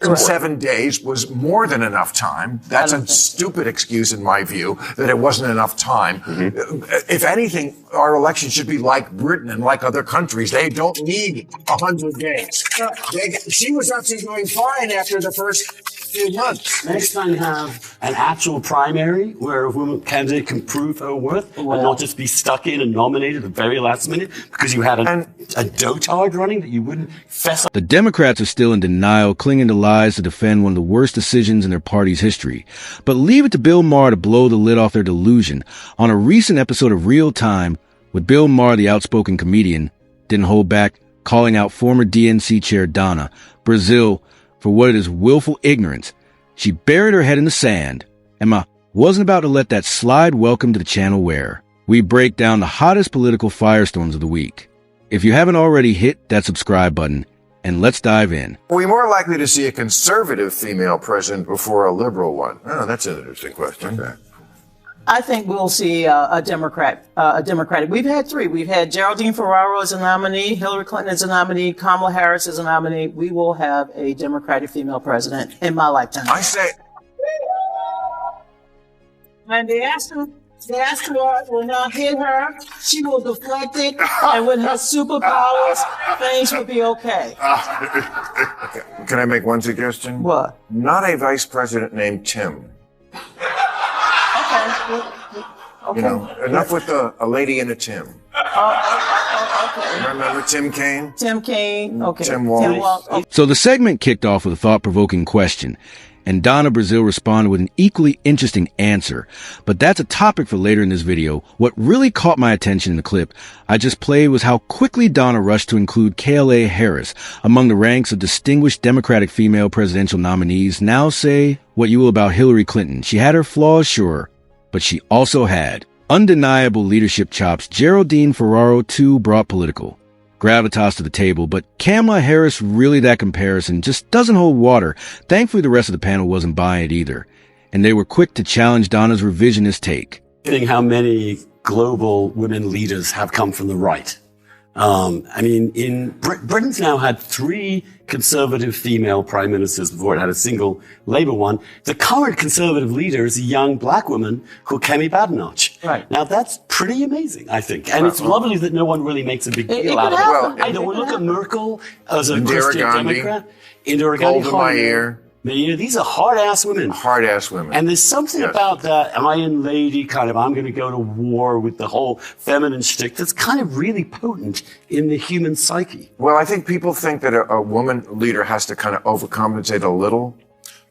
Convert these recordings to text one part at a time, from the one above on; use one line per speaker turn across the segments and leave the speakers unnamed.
7 days was more than enough time. That's a stupid excuse in my view, that it wasn't enough time. If anything, our election should be like Britain and like other countries. They don't need 100 days. She was actually doing fine after the first few months.
Next time, have an actual primary where a woman candidate can prove her worth and not just be stuck in and nominated at the very last minute because you had a dotard running that you wouldn't fess up.
The Democrats are still in denial, clinging to lies to defend one of the worst decisions in their party's history. But leave it to Bill Maher to blow the lid off their delusion. On a recent episode of Real Time, with Bill Maher, the outspoken comedian, didn't hold back, calling out former DNC Chair Donna Brazile for what it is willful ignorance. She buried her head in the sand, and wasn't about to let that slide. Welcome to the channel where we break down the hottest political firestorms of the week. If you haven't already, hit that subscribe button, and let's dive in.
Are we more likely to see a conservative female president before a liberal one? Oh, that's an interesting question. Okay.
I think we'll see a Democratic. We've had three. We've had Geraldine Ferraro as a nominee, Hillary Clinton as a nominee, Kamala Harris as a nominee. We will have a Democratic female president in my lifetime.
I say.
And they asked her will not hit her. She will deflect it, and with her superpowers, things will be okay.
Can I make one suggestion?
What?
Not a vice president named Tim.
Okay.
You know, enough with a lady and a Tim.
Okay.
Remember Tim Kaine?
Tim Kaine. Okay.
Tim Walz.
Okay.
So the segment kicked off with a thought-provoking question, and Donna Brazile responded with an equally interesting answer. But that's a topic for later in this video. What really caught my attention in the clip I just played was how quickly Donna rushed to include Kamala Harris among the ranks of distinguished Democratic female presidential nominees. Now say what you will about Hillary Clinton. She had her flaws, sure, but she also had undeniable leadership chops. Geraldine Ferraro, too, brought political gravitas to the table, but Kamala Harris, really that comparison just doesn't hold water. Thankfully, the rest of the panel wasn't buying it either, and they were quick to challenge Donna's revisionist take.
How many global women leaders have come from the right? I mean, in Britain's now had 3 conservative female prime ministers before it had a single Labour one. The current conservative leader is a young black woman called Kemi Badenoch.
Right.
Now, that's pretty amazing, I think. And it's lovely that no one really makes a big deal out of it.
Well,
We look at Merkel as a
Indira
Christian
Gandhi,
Democrat. Indira Gandhi.
Golda Meir.
You know, these are hard-ass women.
Hard-ass women.
And there's something about that Iron Lady kind of, I'm going to go to war with the whole feminine shtick that's kind of really potent in the human psyche.
Well, I think people think that a woman leader has to kind of overcompensate a little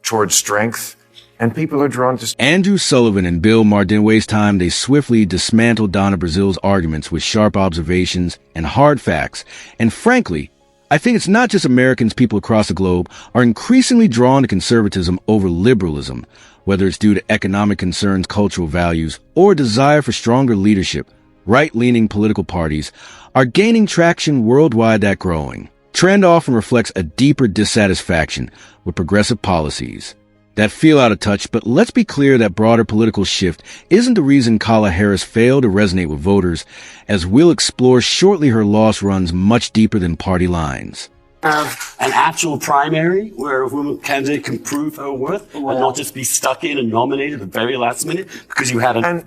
towards strength, and people are drawn to...
Andrew Sullivan and Bill Maher didn't waste time. They swiftly dismantled Donna Brazile's arguments with sharp observations and hard facts. And frankly, I think it's not just Americans. People across the globe are increasingly drawn to conservatism over liberalism, whether it's due to economic concerns, cultural values, or a desire for stronger leadership. Right-leaning political parties are gaining traction worldwide. That growing trend often reflects a deeper dissatisfaction with progressive policies that feel out of touch. But let's be clear, that broader political shift isn't the reason Kamala Harris failed to resonate with voters. As we'll explore shortly, her loss runs much deeper than party lines.
Have an actual primary where a woman candidate can prove her worth and not just be stuck in and nominated at the very last minute because you had a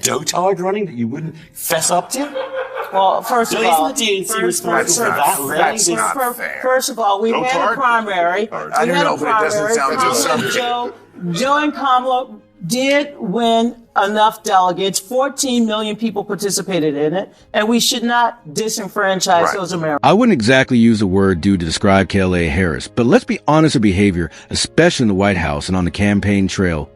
dotard running that you wouldn't fess up to.
Well, first of all,
isn't the DNC responsible for that?
That's not fair.
First of all, we had a primary.
I don't know, but it doesn't sound too subject.
Joe and Kamala did win enough delegates. 14 million people participated in it, and we should not disenfranchise those Americans.
I wouldn't exactly use the word "do" to describe Kamala Harris, but let's be honest, her behavior, especially in the White House and on the campaign trail,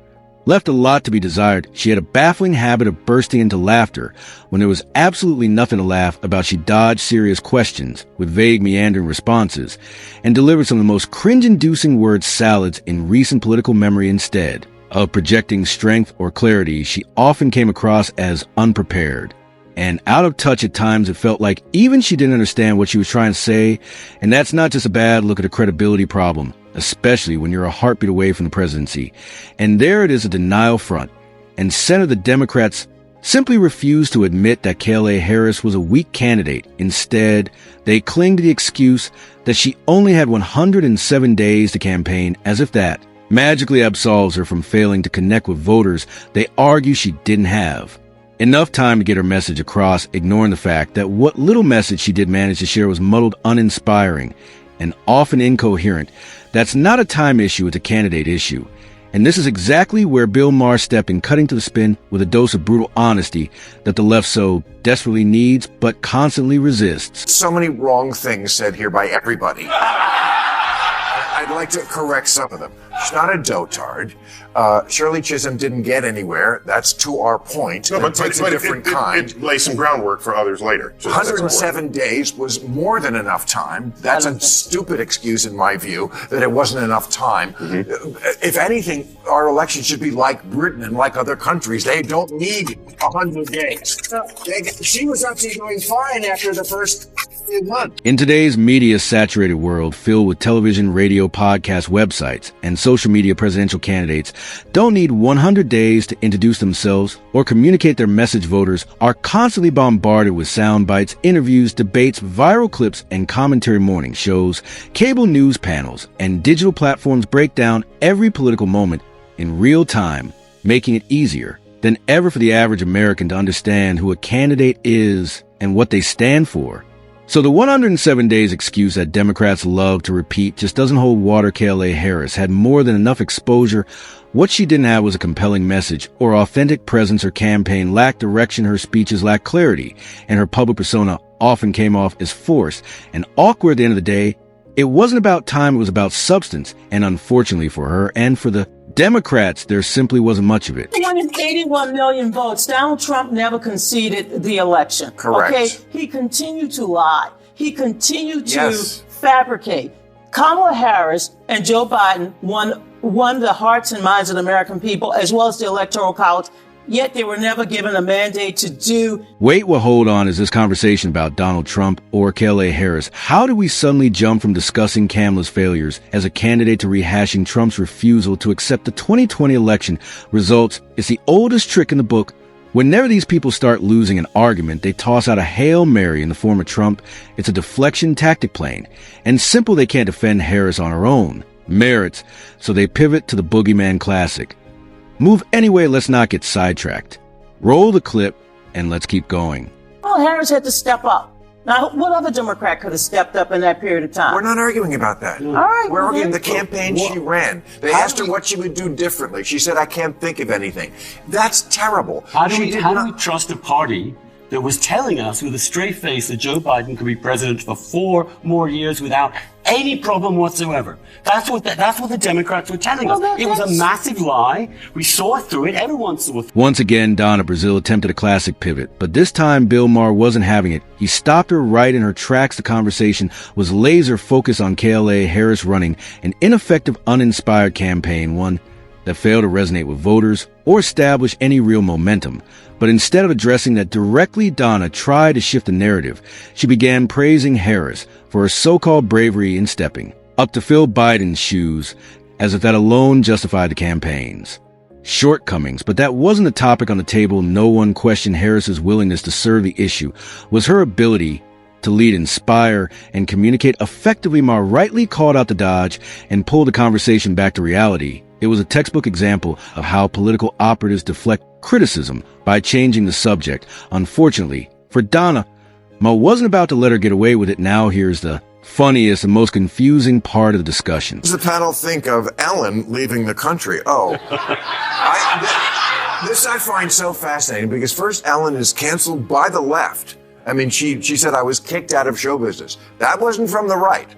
left a lot to be desired. She had a baffling habit of bursting into laughter when there was absolutely nothing to laugh about. She dodged serious questions with vague, meandering responses and delivered some of the most cringe-inducing word salads in recent political memory. Instead of projecting strength or clarity, she often came across as unprepared and out of touch. At times, it felt like even she didn't understand what she was trying to say, and that's not just a bad look at a credibility problem, especially when you're a heartbeat away from the presidency. And there it is, a denial front and center. The Democrats simply refused to admit that Kamala Harris was a weak candidate. Instead, they cling to the excuse that she only had 107 days to campaign, as if that magically absolves her from failing to connect with voters they argue she didn't have. Enough time to get her message across, ignoring the fact that what little message she did manage to share was muddled, uninspiring, and often incoherent. That's not a time issue, it's a candidate issue. And this is exactly where Bill Maher stepped in, cutting to the spin with a dose of brutal honesty that the left so desperately needs but constantly resists.
So many wrong things said here by everybody. I'd like to correct some of them. She's not a dotard. Shirley Chisholm didn't get anywhere. That's to our point.
No, but
it's a different kind.
It lays some groundwork for others later. So
107 days was more than enough time. That's a stupid excuse in my view, that it wasn't enough time. If anything, our election should be like Britain and like other countries. They don't need 100 days. She was actually doing fine after the first few months.
In today's media-saturated world filled with television, radio, podcast, websites, and social media, presidential candidates don't need 100 days to introduce themselves or communicate their message. Voters are constantly bombarded with sound bites, interviews, debates, viral clips, and commentary. Morning shows, cable news panels, and digital platforms break down every political moment in real time, making it easier than ever for the average American to understand who a candidate is and what they stand for. So the 107 days excuse that Democrats love to repeat just doesn't hold water. Kamala Harris had more than enough exposure. What she didn't have was a compelling message or authentic presence. Her campaign lacked direction, her speeches lacked clarity, and her public persona often came off as forced and awkward. At the end of the day, it wasn't about time, it was about substance. And unfortunately for her and for the Democrats, there simply wasn't much of it.
81 million votes. Donald Trump never conceded the election.
Correct.
Okay, he continued to lie. He continued to
Yes.
fabricate. Kamala Harris and Joe Biden won the hearts and minds of the American people, as well as the Electoral College. Yet they were never given a mandate to do.
Wait, well, hold on. Is this conversation about Donald Trump or Kamala Harris? How do we suddenly jump from discussing Kamala's failures as a candidate to rehashing Trump's refusal to accept the 2020 election results? It's the oldest trick in the book. Whenever these people start losing an argument, they toss out a Hail Mary in the form of Trump. It's a deflection tactic, plain and simple. They can't defend Harris on her own merits, so they pivot to the boogeyman classic. Move anyway, let's not get sidetracked. Roll the clip, and let's keep going.
Well, Harris had to step up. Now, what other Democrat could have stepped up in that period of time?
We're not arguing about that.
All right.
We're
well,
arguing the
then.
campaign she ran. They asked her what she would do differently. She said, I can't think of anything. That's terrible.
How do
She
we
did
how
not-
do we trust a party that was telling us with a straight face that Joe Biden could be president for 4 more years without any problem whatsoever? That's what the Democrats were telling us. It was a massive lie. We saw through it. Everyone saw through it.
Once again, Donna Brazile attempted a classic pivot, but this time Bill Maher wasn't having it. He stopped her right in her tracks. The conversation was laser focused on Kamala Harris running an ineffective, uninspired campaign, one that failed to resonate with voters or establish any real momentum. But instead of addressing that directly, Donna tried to shift the narrative. She began praising Harris for her so-called bravery in stepping up to fill Biden's shoes, as if that alone justified the campaign's shortcomings. But that wasn't the topic on the table. No one questioned Harris's willingness to serve. The issue was her ability to lead, inspire, and communicate effectively. Maher rightly called out the dodge and pulled the conversation back to reality. It was a textbook example of how political operatives deflect criticism by changing the subject. Unfortunately for Donna, Maher wasn't about to let her get away with it. Now here's the funniest and most confusing part of the discussion.
What does the panel think of Ellen leaving the country? Oh, this I find so fascinating because first Ellen is canceled by the left. I mean, she said I was kicked out of show business. That wasn't from the right.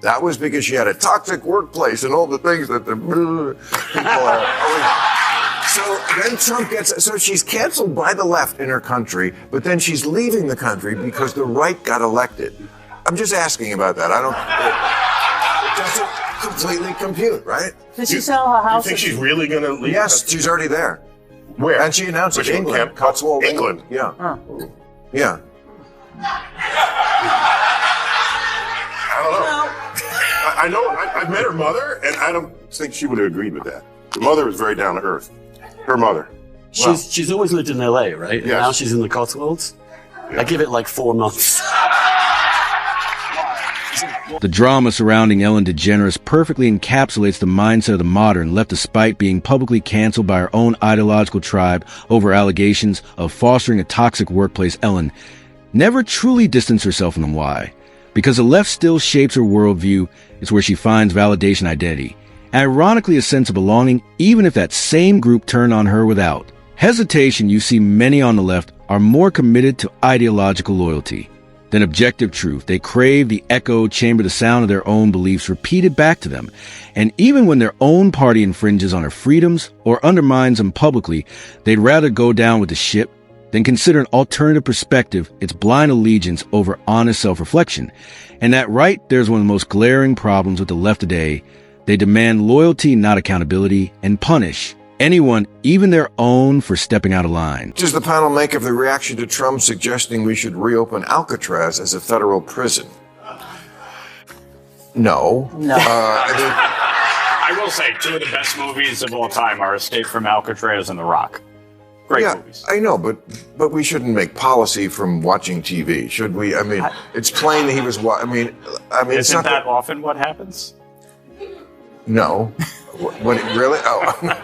That was because she had a toxic workplace and all the things that the people are. So then Trump so she's canceled by the left in her country, but then she's leaving the country because the right got elected. I'm just asking about that. It doesn't completely compute, right?
Did she sell her house?
You think she's really going to leave?
Yes, she's already there.
Where?
And she announced it.
Which
England. Cotswold,
England.
Yeah.
Huh.
Yeah.
I don't know. I know. I've met her mother, and I don't think she would have agreed with that. Her mother was very down to earth. Her mother.
She's always lived in LA, right? And
Yes.
now she's in the Cotswolds. I give it like 4 months.
The drama surrounding Ellen DeGeneres perfectly encapsulates the mindset of the modern left, despite being publicly canceled by her own ideological tribe over allegations of fostering a toxic workplace. Ellen never truly distanced herself from them. Why? Because the left still shapes her worldview. It's where she finds validation, identity, and ironically a sense of belonging, even if that same group turned on her without hesitation. You see many on the left are more committed to ideological loyalty than objective truth. They crave the echo chamber, the sound of their own beliefs repeated back to them. And even when their own party infringes on their freedoms or undermines them publicly, they'd rather go down with the ship than consider an alternative perspective, its blind allegiance over honest self-reflection. And that right there's one of the most glaring problems with the left today. They demand loyalty, not accountability, and punish anyone, even their own, for stepping out of line.
What does the panel make of the reaction to Trump suggesting we should reopen Alcatraz as a federal prison? No.
No.
I will say 2 of the best movies of all time are Escape from Alcatraz and The Rock. Great movies.
I know, but we shouldn't make policy from watching TV, should we? I mean, it's plain that he was. I mean, it's
Isn't
not
that often what happens?
No. What really? Oh.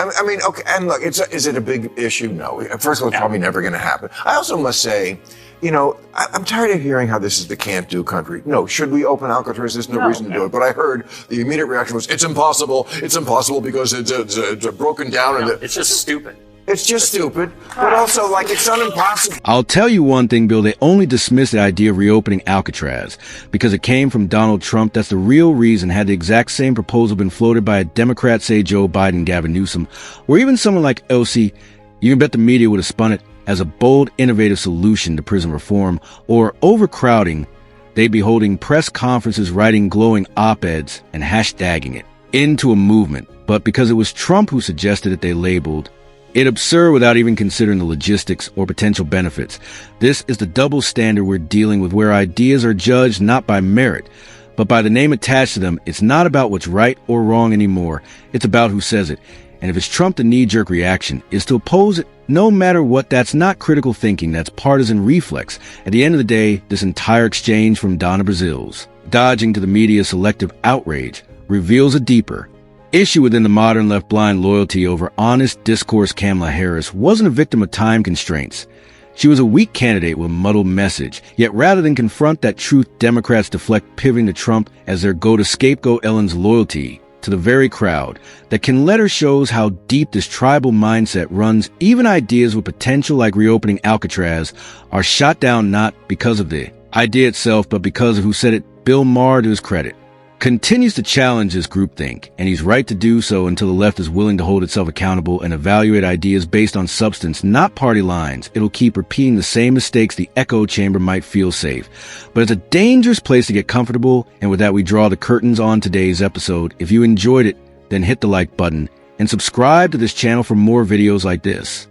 I mean, okay. And look, is it a big issue? No. First of all, it's probably never going to happen. I also must say, you know, I'm tired of hearing how this is the can't-do country. No, should we open Alcatraz? There's no reason to do it. But I heard the immediate reaction was, it's impossible. It's impossible because it's broken down. And
It's just stupid.
it's just stupid. But also, like, it's not impossible.
I'll tell you one thing, Bill, they only dismissed the idea of reopening Alcatraz because it came from Donald Trump. That's the real reason. Had the exact same proposal been floated by a Democrat, say Joe Biden, Gavin Newsom, or even someone like Elsie, you can bet the media would have spun it as a bold, innovative solution to prison reform or overcrowding. They'd be holding press conferences, writing glowing op-eds, and hashtagging it into a movement. But because it was Trump who suggested it, they labeled it absurd without even considering the logistics or potential benefits. This is the double standard we're dealing with, where ideas are judged not by merit, but by the name attached to them. It's not about what's right or wrong anymore. It's about who says it. And if it's Trump, the knee-jerk reaction is to oppose it no matter what. That's not critical thinking. That's partisan reflex. At the end of the day, this entire exchange from Donna Brazile's dodging to the media's selective outrage reveals a deeper issue within the modern left. Blind loyalty over honest discourse. Kamala Harris wasn't a victim of time constraints. She was a weak candidate with a muddled message. Yet rather than confront that truth, Democrats deflect, pivoting to Trump as their go-to scapegoat. Ellen's loyalty to the very crowd that can let her shows how deep this tribal mindset runs. Even ideas with potential like reopening Alcatraz are shot down not because of the idea itself, but because of who said it. Bill Maher, to his credit, continues to challenge this groupthink, and he's right to do so until the left is willing to hold itself accountable and evaluate ideas based on substance, not party lines. It'll keep repeating the same mistakes. The echo chamber might feel safe, but it's a dangerous place to get comfortable. And with that, we draw the curtains on today's episode. If you enjoyed it, then hit the like button and subscribe to this channel for more videos like this.